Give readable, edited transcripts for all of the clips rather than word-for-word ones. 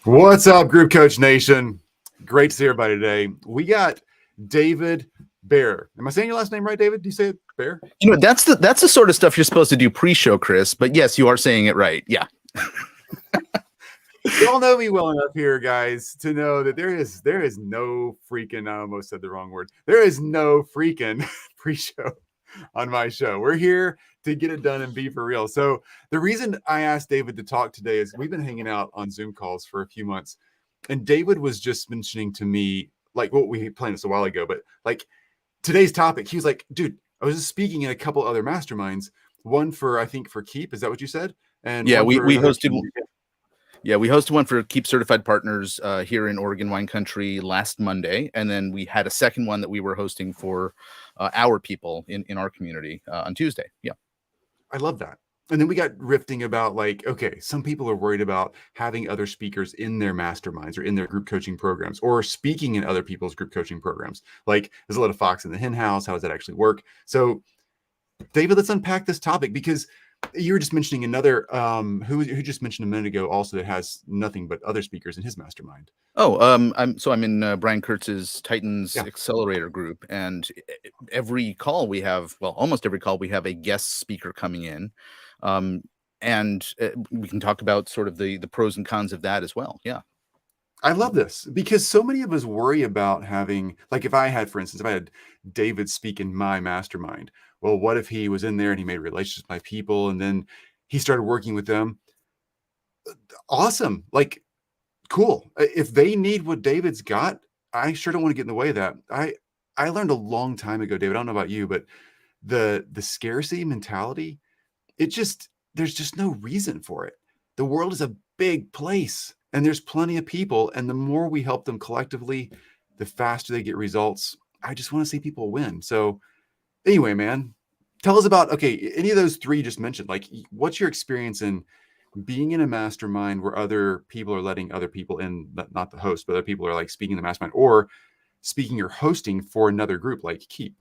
What's up, Group Coach Nation? Great to see everybody today. We got David Baer. Am I saying your last name right, David? Do you say it Baer? That's the sort of stuff you're supposed to do pre-show, Chris. But yes, you are saying it right. Yeah. You all know me well enough here, guys, to know that there is no freaking, I almost said the wrong word. There is no freaking pre-show on my show. We're here to get it done and be for real. So the reason I asked David to talk today is we've been hanging out on Zoom calls for a few months. And David was just mentioning to me, like what we planned this a while ago, but like today's topic, he was like, dude, I was just speaking in a couple other masterminds, one for, I think for Keep. Is that what you said? And yeah, we we hosted. Yeah, we hosted one for Keep Certified Partners here in Oregon Wine Country last Monday. And then we had a second one that we were hosting for our people in our community on Tuesday. Yeah. I love that. And then we got riffing about like, okay, some people are worried about having other speakers in their masterminds or in their group coaching programs or speaking in other people's group coaching programs. Like there's a lot of fox in the hen house. How does that actually work? So David, let's unpack this topic because you were just mentioning another who just mentioned a minute ago also that has nothing but other speakers in his mastermind. Oh, I'm in Brian Kurtz's Titans Accelerator group, and every call we have, well, almost every call we have a guest speaker coming in, and we can talk about sort of the pros and cons of that as well. Yeah. I love this because so many of us worry about having, like if I had David speak in my mastermind, well, what if he was in there and he made relationships with my people and then he started working with them? Awesome. Like, cool. If they need what David's got, I sure don't want to get in the way of that. I learned a long time ago, David, I don't know about you, but the scarcity mentality, there's just no reason for it. The world is a big place and there's plenty of people. And the more we help them collectively, the faster they get results. I just want to see people win. So anyway, man, tell us about, okay, any of those three you just mentioned, like what's your experience in being in a mastermind where other people are letting other people in, not the host, but other people are like speaking in the mastermind or speaking or hosting for another group like Keep?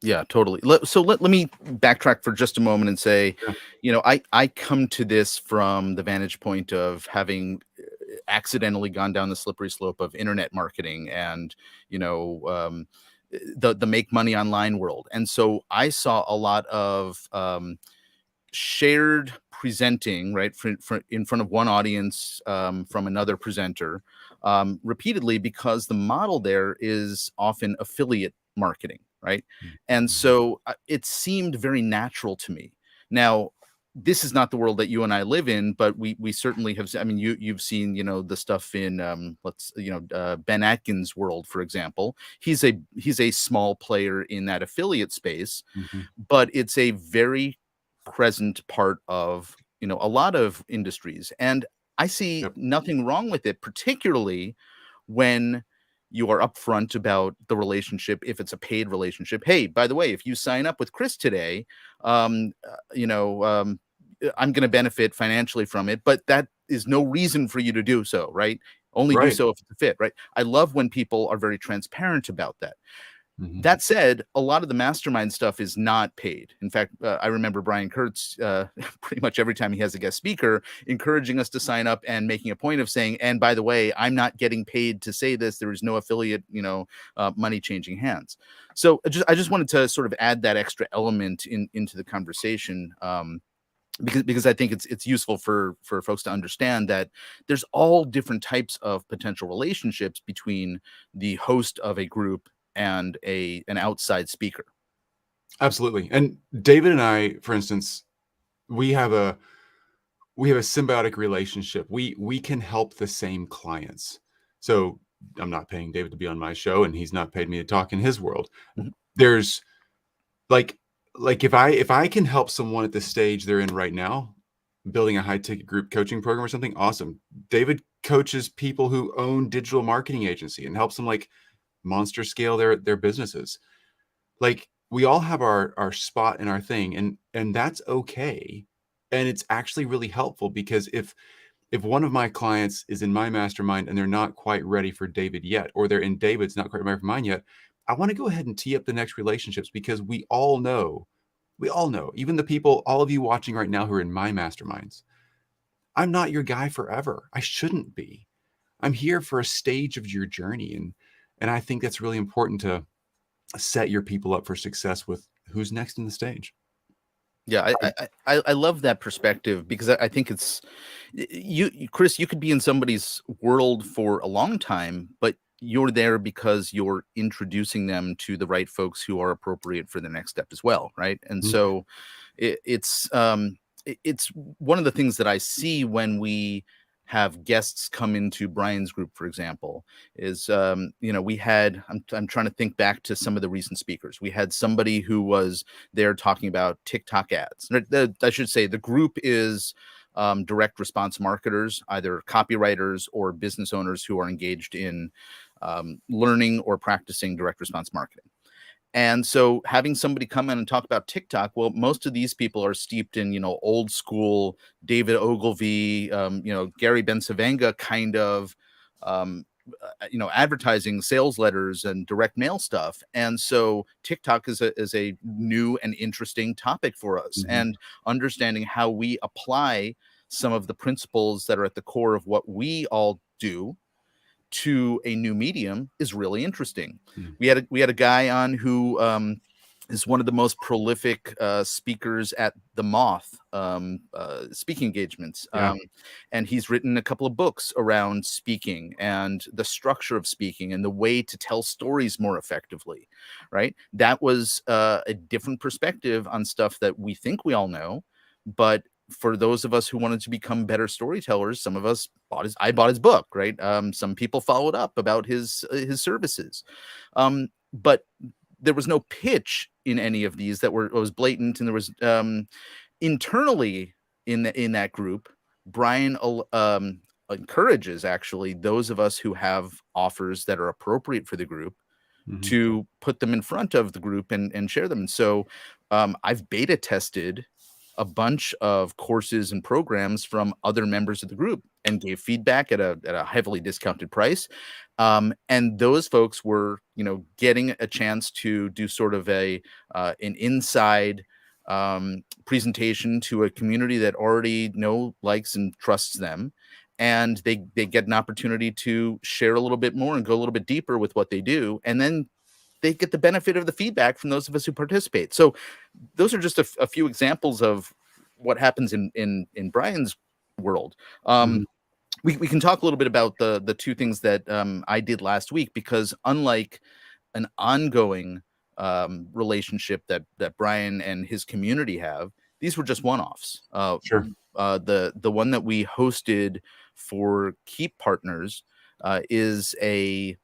Yeah, totally. So let me backtrack for just a moment and say, I come to this from the vantage point of having accidentally gone down the slippery slope of internet marketing and, the make money online world. And so I saw a lot of shared presenting, right, in front of one audience from another presenter repeatedly because the model there is often affiliate marketing. Right. And so it seemed very natural to me. Now, this is not the world that you and I live in, but we certainly have. I mean, you've seen, the stuff in Ben Atkins' world, for example. He's a small player in that affiliate space, but it's a very present part of, a lot of industries. And I see nothing wrong with it, particularly when you are upfront about the relationship. If it's a paid relationship, hey, by the way, if you sign up with Chris today, I'm going to benefit financially from it, but that is no reason for you to do so, right? Only do so if it's a fit, right? I love when people are very transparent about that. That said, a lot of the mastermind stuff is not paid. In fact, I remember Brian Kurtz pretty much every time he has a guest speaker encouraging us to sign up and making a point of saying, and by the way, I'm not getting paid to say this. There is no affiliate, money changing hands. So I just wanted to sort of add that extra element into the conversation. Because I think it's useful for folks to understand that there's all different types of potential relationships between the host of a group and an outside speaker. Absolutely. And David and I, for instance, we have a symbiotic relationship. We can help the same clients. So I'm not paying David to be on my show and he's not paid me to talk in his world. There's like if I can help someone at the stage they're in right now, building a high ticket group coaching program or something, awesome. David coaches people who own digital marketing agency and helps them like monster scale their businesses. Like we all have our spot in our thing and that's okay. And it's actually really helpful because if one of my clients is in my mastermind and they're not quite ready for David yet, or they're in David's not quite ready for mine yet, I want to go ahead and tee up the next relationships because we all know, even the people, all of you watching right now who are in my masterminds, I'm not your guy forever. I shouldn't be. I'm here for a stage of your journey. And I think that's really important to set your people up for success with who's next in the stage. Yeah, I love that perspective because I think it's Chris, you could be in somebody's world for a long time, but you're there because you're introducing them to the right folks who are appropriate for the next step as well, right? And Mhm. so it's one of the things that I see when we have guests come into Brian's group, for example, is we had I'm trying to think back to some of the recent speakers. We had somebody who was there talking about TikTok ads. I should say the group is direct response marketers, either copywriters or business owners who are engaged in learning or practicing direct response marketing. And so having somebody come in and talk about TikTok, well, most of these people are steeped in, old school David Ogilvy, Gary Bencivenga kind of, advertising, sales letters and direct mail stuff. And so TikTok is a new and interesting topic for us, Mhm. and understanding how we apply some of the principles that are at the core of what we all do to a new medium is really interesting. Mm. We had a guy on who is one of the most prolific speakers at the Moth speaking engagements, Yeah. and he's written a couple of books around speaking and the structure of speaking and the way to tell stories more effectively. Right, that was a different perspective on stuff that we think we all know, but for those of us who wanted to become better storytellers, some of us I bought his book, right? Some people followed up about his services. But there was no pitch in any of these that was blatant, and there was internally in that group, Brian encourages actually those of us who have offers that are appropriate for the group Mhm. to put them in front of the group and share them. And so I've beta tested a bunch of courses and programs from other members of the group and gave feedback at a heavily discounted price. And those folks were, getting a chance to do sort of an inside presentation to a community that already likes, and trusts them. And they get an opportunity to share a little bit more and go a little bit deeper with what they do. And then they get the benefit of the feedback from those of us who participate. So those are just a few examples of what happens in Brian's world. Mhm. We can talk a little bit about the two things that I did last week, because unlike an ongoing relationship that Brian and his community have, these were just one-offs. Sure. The one that we hosted for Keep Partners is a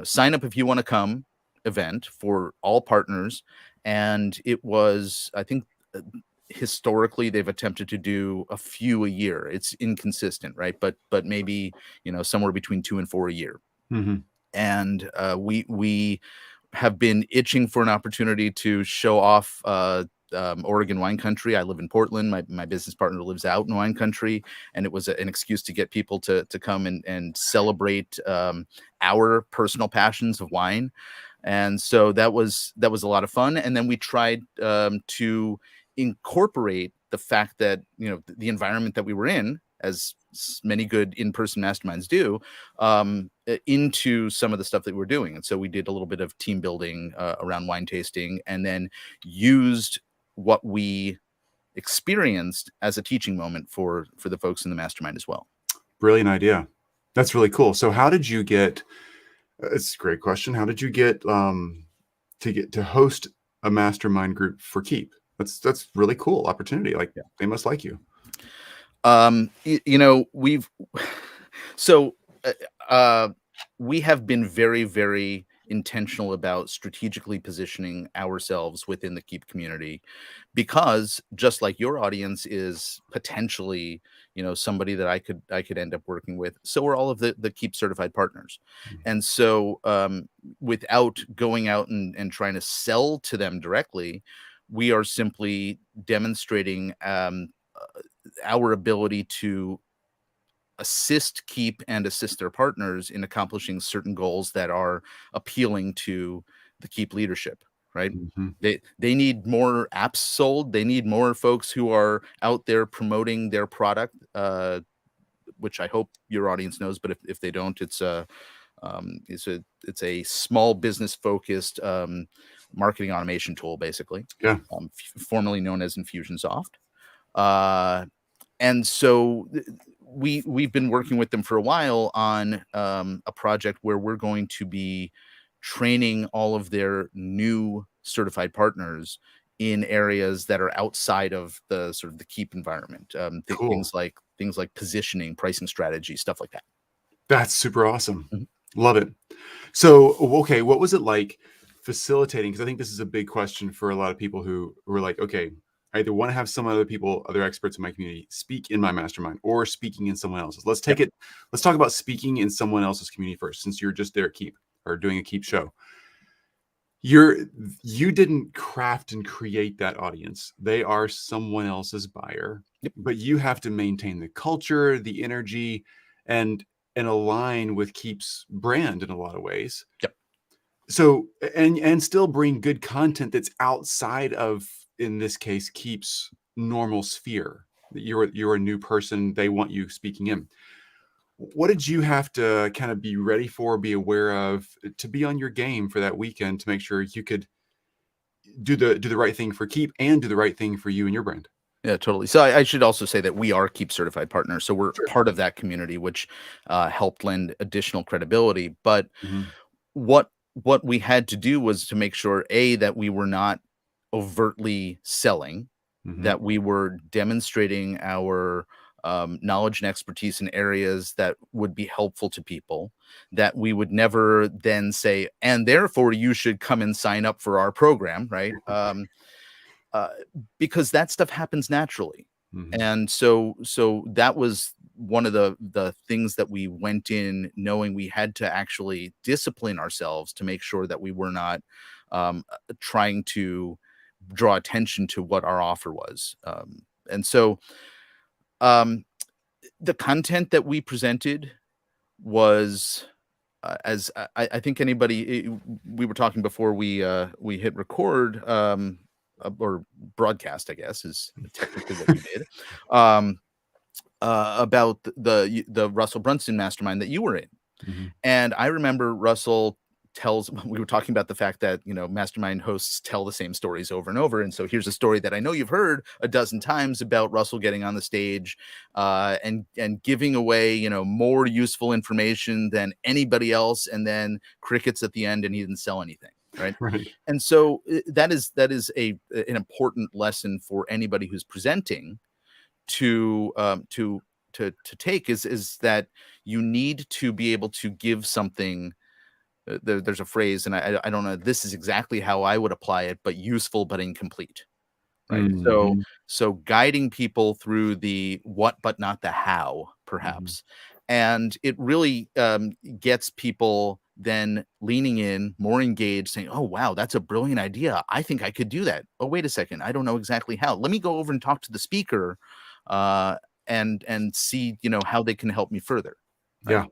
sign up if you want to come event for all partners, and it was, I think, historically they've attempted to do a few a year. It's inconsistent, right? But maybe somewhere between 2 and 4 a year. Mhm. And we have been itching for an opportunity to show off Oregon wine country. I live in Portland. My business partner lives out in wine country, and it was an excuse to get people to come and celebrate our personal passions of wine. And so that was a lot of fun. And then we tried to incorporate the fact that the environment that we were in, as many good in-person masterminds do, into some of the stuff that we're doing. And so we did a little bit of team building around wine tasting, and then used what we experienced as a teaching moment for the folks in the mastermind as well. Brilliant idea. That's really cool. So how did you get it's a great question. How did you get to host a mastermind group for Keep? That's really cool opportunity. Like, they must like you. We've so we have been very, very intentional about strategically positioning ourselves within the Keep community, because just like your audience is potentially, somebody that I could end up working with, so are all of the Keep certified partners. And so without going out and trying to sell to them directly, we are simply demonstrating our ability to assist Keep and assist their partners in accomplishing certain goals that are appealing to the Keep leadership, right? Mhm. They need more apps sold. They need more folks who are out there promoting their product which I hope your audience knows, but if they don't, it's a small business focused marketing automation tool, basically, Yeah. formerly known as Infusionsoft. And so we've been working with them for a while on a project where we're going to be training all of their new certified partners in areas that are outside of the sort of the Keep environment. Cool. Things like positioning, pricing strategy, stuff like that. That's super awesome. Mhm. Love it. So, okay, what was it like facilitating? Because I think this is a big question for a lot of people who are like, okay, I either want to have some other people, other experts in my community speak in my mastermind or speaking in someone else's. Let's Yep. take it. Let's talk about speaking in someone else's community first, since you're just there at Keep or doing a Keep show. You're you didn't craft and create that audience. They are someone else's buyer, Yep. but you have to maintain the culture, the energy, and align with Keep's brand in a lot of ways. Yep. So and still bring good content that's outside of, in this case, Keep's normal sphere. You're a new person. They want you speaking in. What did you have to kind of be ready for, be aware of, to be on your game for that weekend to make sure you could do the right thing for Keep and do the right thing for you and your brand? Yeah, totally. So I should also say that we are Keep certified partners, so we're Sure. part of that community, which helped lend additional credibility. But Mhm. what we had to do was to make sure that we were not overtly selling, Mhm. that we were demonstrating our knowledge and expertise in areas that would be helpful to people, that we would never then say, and therefore you should come and sign up for our program, right? Uh, because that stuff happens naturally. Mhm. And so that was one of the things that we went in knowing we had to actually discipline ourselves to make sure that we were not trying to draw attention to what our offer was. And so um, the content that we presented was as I think we were talking before we hit record or broadcast, I guess, is technically what we did, um, about the Russell Brunson mastermind that you were in. Mhm. And I remember Russell tells we were talking about the fact that, mastermind hosts tell the same stories over and over. And so here's a story that I know you've heard a dozen times about Russell getting on the stage and giving away, more useful information than anybody else, and then crickets at the end, and he didn't sell anything. Right. Right. And so that is an important lesson for anybody who's presenting to to take is that you need to be able to give something. There's a phrase, and I don't know. This is exactly how I would apply it, but useful but incomplete, right? So Mhm. so guiding people through the what, but not the how, Mhm. perhaps, and it really gets people then leaning in, more engaged, saying, "Oh wow, that's a brilliant idea. I think I could do that. Oh wait a second, I don't know exactly how. Let me go over and talk to the speaker, uh, and see how they can help me further." Right. Yeah.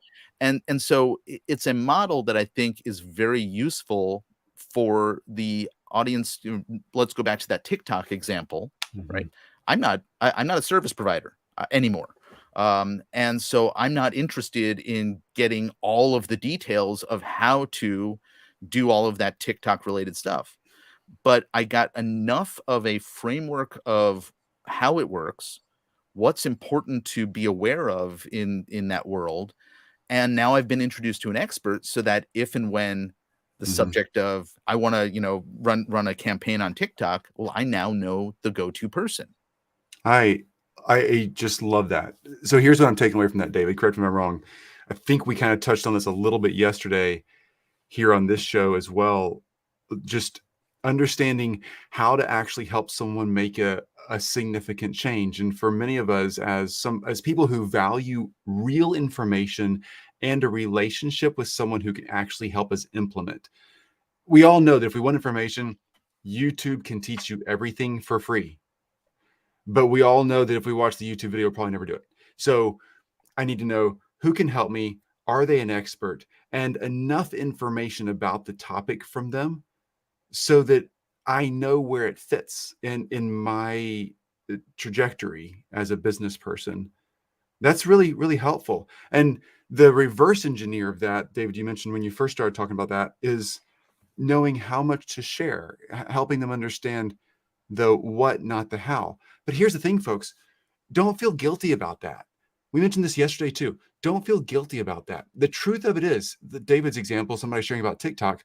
And so it's a model that I think is very useful for the audience. Let's go back to that TikTok example, right? Mhm. I'm not a service provider anymore. And so I'm not interested in getting all of the details of how to do all of that TikTok related stuff. But I got enough of a framework of how it works, what's important to be aware of in that world, and now I've been introduced to an expert so that if and when the Mhm. subject of I want to, run a campaign on TikTok, well, I now know the go-to person. I I just love that. So here's what I'm taking away from that, David. Correct me if I'm wrong. I think we kind of touched on this a little bit yesterday here on this show as well. Just understanding how to actually help someone make a significant change. And for many of us, as people who value real information and a relationship with someone who can actually help us implement, we all know that if we want information, YouTube can teach you everything for free. But we all know that if we watch the YouTube video, we'll probably never do it. So I need to know who can help me. Are they an expert? And enough information about the topic from them so that I know where it fits in my trajectory as a business person. That's really, really helpful. And the reverse engineer of that, David, you mentioned when you first started talking about that, is knowing how much to share, helping them understand the what, not the how. But here's the thing, folks, don't feel guilty about that. We mentioned this yesterday too. Don't feel guilty about that. The truth of it is, David's example, somebody sharing about TikTok,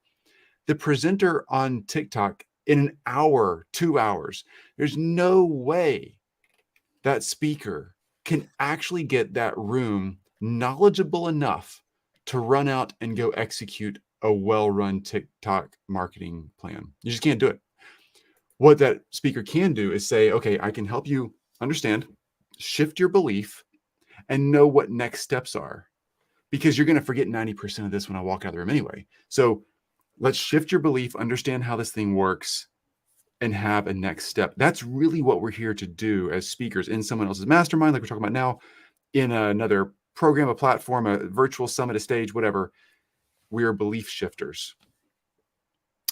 the presenter on TikTok in an hour, 2 hours, there's no way that speaker can actually get that room knowledgeable enough to run out and go execute a well-run TikTok marketing plan. You just can't do it. What that speaker can do is say, okay, I can help you understand, shift your belief, and know what next steps are, because you're going to forget 90% of this when I walk out of the room anyway. So let's shift your belief, understand how this thing works, and have a next step. That's really what we're here to do as speakers in someone else's mastermind, like we're talking about now, in another program, a platform, a virtual summit, a stage, whatever. We're belief shifters.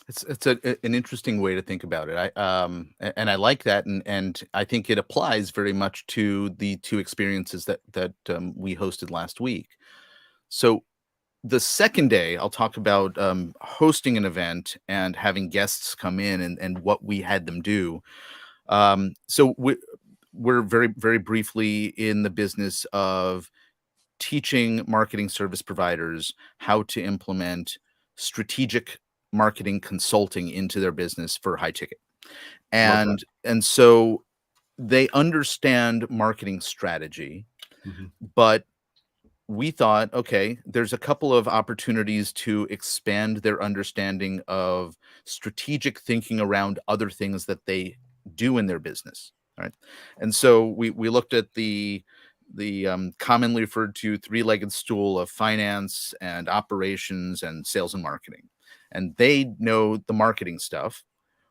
It's an interesting way to think about it. And I like that, and I think it applies very much to the two experiences that we hosted last week. So the second day, I'll talk about hosting an event and having guests come in and what we had them do. So we're very, very briefly in the business of teaching marketing service providers how to implement strategic marketing consulting into their business for high ticket. Love that. And so they understand marketing strategy, Mhm. but we thought, okay, there's a couple of opportunities to expand their understanding of strategic thinking around other things that they do in their business, right? And so we looked at the commonly referred to three-legged stool of finance and operations and sales and marketing, and they know the marketing stuff.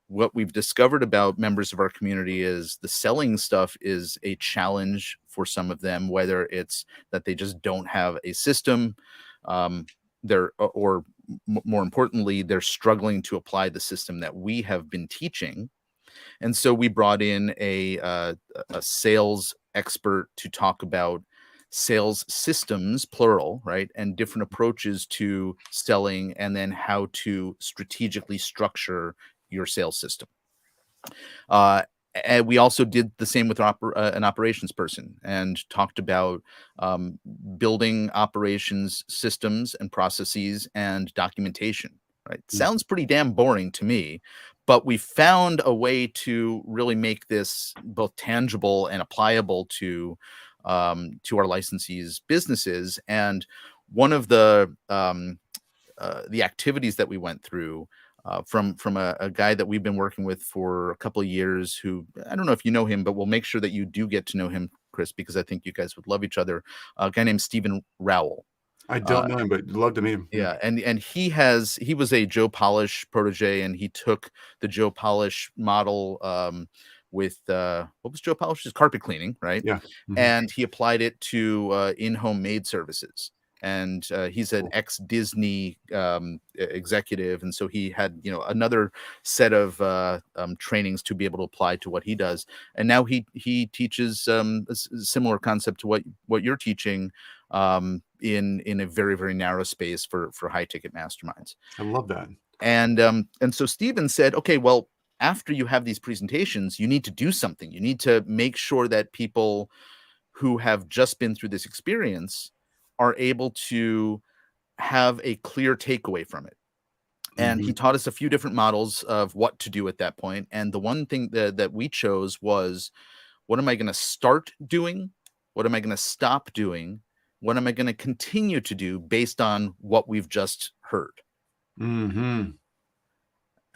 What we've discovered about members of our community is the selling stuff is a challenge for some of them, whether it's that they just don't have a system, or more importantly, they're struggling to apply the system that we have been teaching. And so we brought in a sales expert to talk about sales systems, plural, right, and different approaches to selling, and then how to strategically structure your sales system. And we also did the same with an operations person and talked about building operations systems and processes and documentation. Right? Sounds pretty damn boring to me, but we found a way to really make this both tangible and applicable to our licensees' businesses. And one of the activities that we went through from a guy that we've been working with for a couple of years, who I don't know if you know him, but we'll make sure that you do get to know him, Chris, because I think you guys would love each other. A guy named Stephen Rowell. I don't know him, but love to meet him. Yeah, and he was a Joe Polish protege, and he took the Joe Polish model with what was Joe Polish's carpet cleaning, right? Yeah. And he applied it to in-home maid services. And he's an ex-Disney executive, and so he had another set of trainings to be able to apply to what he does. And now he teaches a similar concept to what you're teaching in a very, very narrow space for high ticket masterminds. I love that. And so Stephen said, okay, well, after you have these presentations, you need to do something. You need to make sure that people who have just been through this experience are able to have a clear takeaway from it. And he taught us a few different models of what to do at that point. And the one thing that we chose was, what am I going to start doing? What am I going to stop doing? What am I going to continue to do based on what we've just heard? And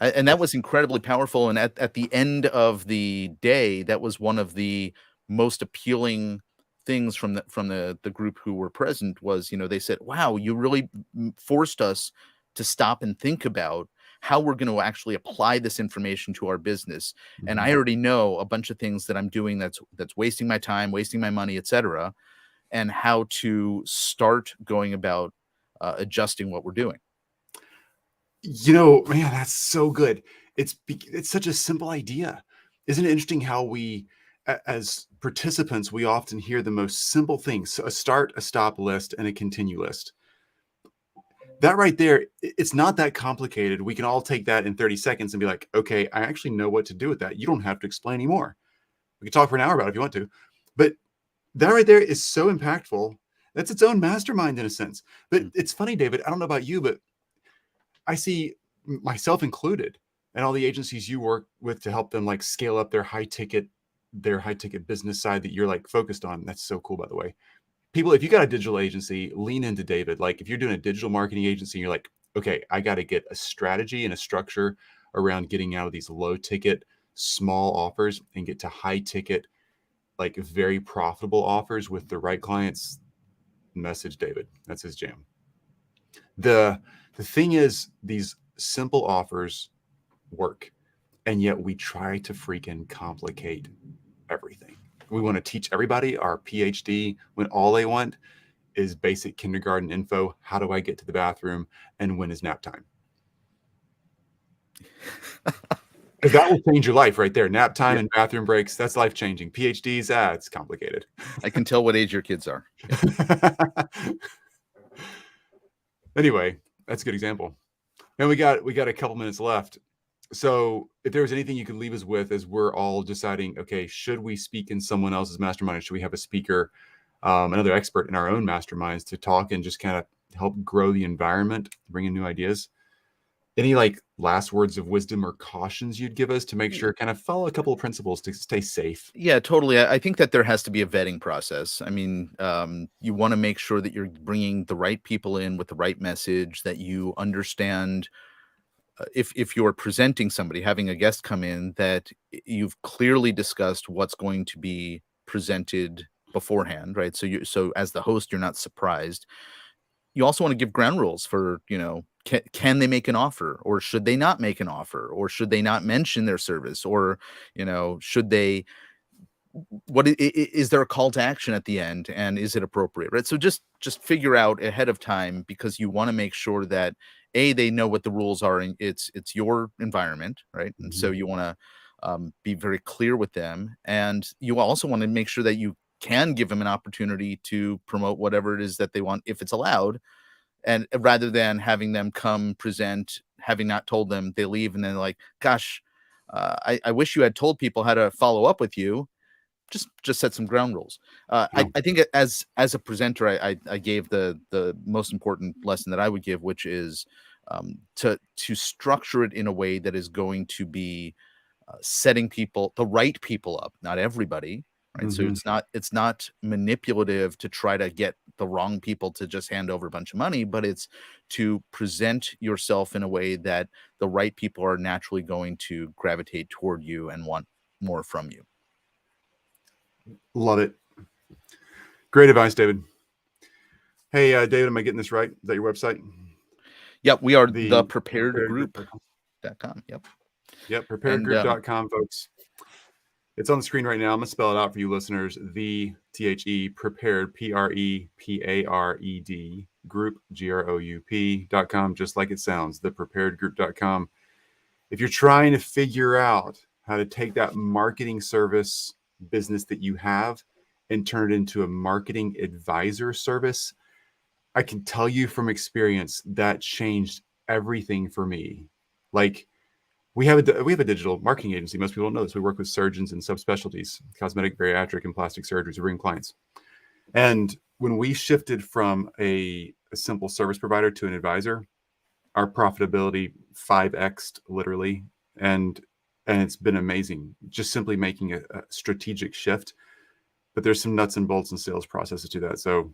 that was incredibly powerful. And at the end of the day, that was one of the most appealing things from the group who were present. Was, they said, wow, you really forced us to stop and think about how we're going to actually apply this information to our business. And I already know a bunch of things that I'm doing that's wasting my time, wasting my money, etc., and how to start going about adjusting what we're doing. Man, that's so good. It's such a simple idea. Isn't it interesting how we as participants, we often hear the most simple things: a start, a stop list, and a continue list. That right there, it's not that complicated. We can all take that in 30 seconds and be like, okay, I actually know what to do with that. You don't have to explain anymore. We can talk for an hour about it if you want to. But that right there is so impactful. That's its own mastermind in a sense. But it's funny, David, I don't know about you, but I see myself included and all the agencies you work with to help them like scale up their high ticket business side that you're like focused on. That's so cool, by the way. People, if you got a digital agency, lean into David. Like if you're doing a digital marketing agency, and you're like, okay, I got to get a strategy and a structure around getting out of these low ticket, small offers and get to high ticket, like very profitable offers with the right clients. Message David. That's his jam. The thing is, these simple offers work, and yet we try to freaking complicate everything. We want to teach everybody our PhD when all they want is basic kindergarten info. How do I get to the bathroom? And when is nap time? Because that will change your life right there. Nap time and bathroom breaks, that's life changing. PhDs, it's complicated. I can tell what age your kids are. Anyway, that's a good example. And we got a couple minutes left. So if there was anything you could leave us with as we're all deciding, okay, should we speak in someone else's mastermind, or should we have a speaker, another expert in our own masterminds to talk and just kind of help grow the environment, bring in new ideas? Any like last words of wisdom or cautions you'd give us to make sure kind of follow a couple of principles to stay safe? Yeah, totally. I think that there has to be a vetting process. I mean, you want to make sure that you're bringing the right people in with the right message, that you understand if you're presenting somebody, having a guest come in, that you've clearly discussed what's going to be presented beforehand, right? So as the host, you're not surprised. You also want to give ground rules for, can they make an offer, or should they not make an offer, or should they not mention their service, or, should they, is there a call to action at the end, and is it appropriate, right? So just figure out ahead of time, because you want to make sure that they know what the rules are, and it's your environment, right? And so you want to be very clear with them, and you also want to make sure that you can give them an opportunity to promote whatever it is that they want, if it's allowed. And rather than having them come present, having not told them, they leave, and then like, gosh, I wish you had told people how to follow up with you. Just set some ground rules. I think as a presenter, I gave the most important lesson that I would give, which is to structure it in a way that is going to be setting the right people up, not everybody. Right. So it's not manipulative to try to get the wrong people to just hand over a bunch of money, but it's to present yourself in a way that the right people are naturally going to gravitate toward you and want more from you. Love it. Great advice, David. Hey, David, am I getting this right? Is that your website? Yep, we are the preparedgroup.com. Yep, preparedgroup.com, folks. It's on the screen right now. I'm going to spell it out for you listeners. The THE prepared, PREPARED group, GROUP.com, just like it sounds, the preparedgroup.com. If you're trying to figure out how to take that marketing service business that you have and turn it into a marketing advisor service, I can tell you from experience that changed everything for me. Like, we have a digital marketing agency. Most people don't know this. We work with surgeons and subspecialties, cosmetic, bariatric, and plastic surgeries. We bring clients. And when we shifted from a simple service provider to an advisor, our profitability 5x'd literally. And it's been amazing, just simply making a strategic shift. But there's some nuts and bolts and sales processes to that. So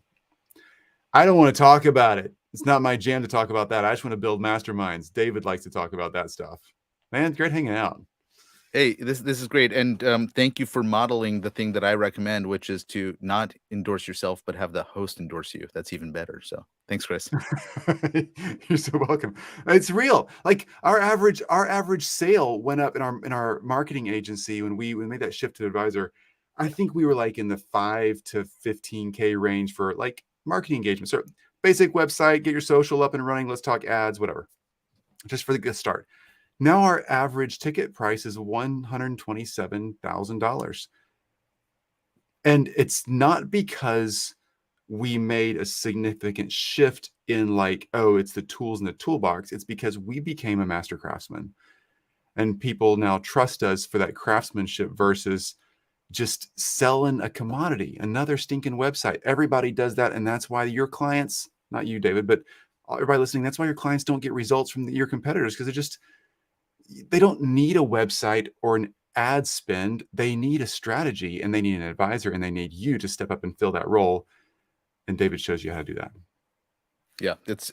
I don't want to talk about it. It's not my jam to talk about that. I just want to build masterminds. David likes to talk about that stuff. Man, great hanging out. Hey, this is great. And thank you for modeling the thing that I recommend, which is to not endorse yourself, but have the host endorse you. That's even better. So thanks, Chris. You're so welcome. It's real. Like our average sale went up in our marketing agency when we made that shift to advisor. I think we were like in the 5 to 15K range for like marketing engagement. So basic website, get your social up and running. Let's talk ads, whatever. Just for the good start. Now our average ticket price is $127,000. And it's not because we made a significant shift in like, oh, it's the tools in the toolbox. It's because we became a master craftsman, and people now trust us for that craftsmanship versus just selling a commodity, another stinking website. Everybody does that. And that's why your clients, not you, David, but everybody listening, that's why your clients don't get results from your competitors, because they don't need a website or an ad spend. They need a strategy, and they need an advisor, and they need you to step up and fill that role. And David shows you how to do that. Yeah, it's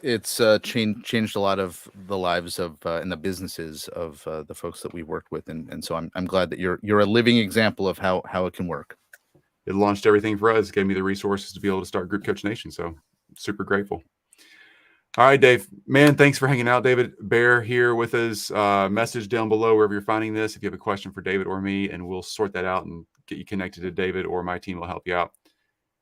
changed a lot of the lives of and the businesses of the folks that we worked with, and so I'm glad that you're a living example of how it can work. It launched everything for us, gave me the resources to be able to start Group Coach Nation. So super grateful. All right, Dave, man, thanks for hanging out. David Baer here with us. Message down below wherever you're finding this if you have a question for David or me, and we'll sort that out and get you connected to David, or my team will help you out.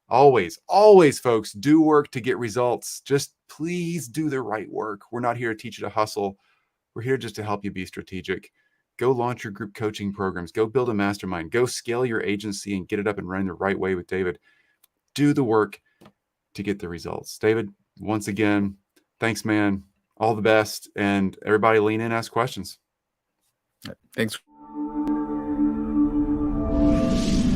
Always, folks, do work to get results. Just please do the right work. We're not here to teach you to hustle. We're here just to help you be strategic. Go launch your group coaching programs. Go build a mastermind. Go scale your agency and get it up and running the right way with David. Do the work to get the results. David, once again, thanks, man. All the best. And everybody lean in, ask questions. Thanks.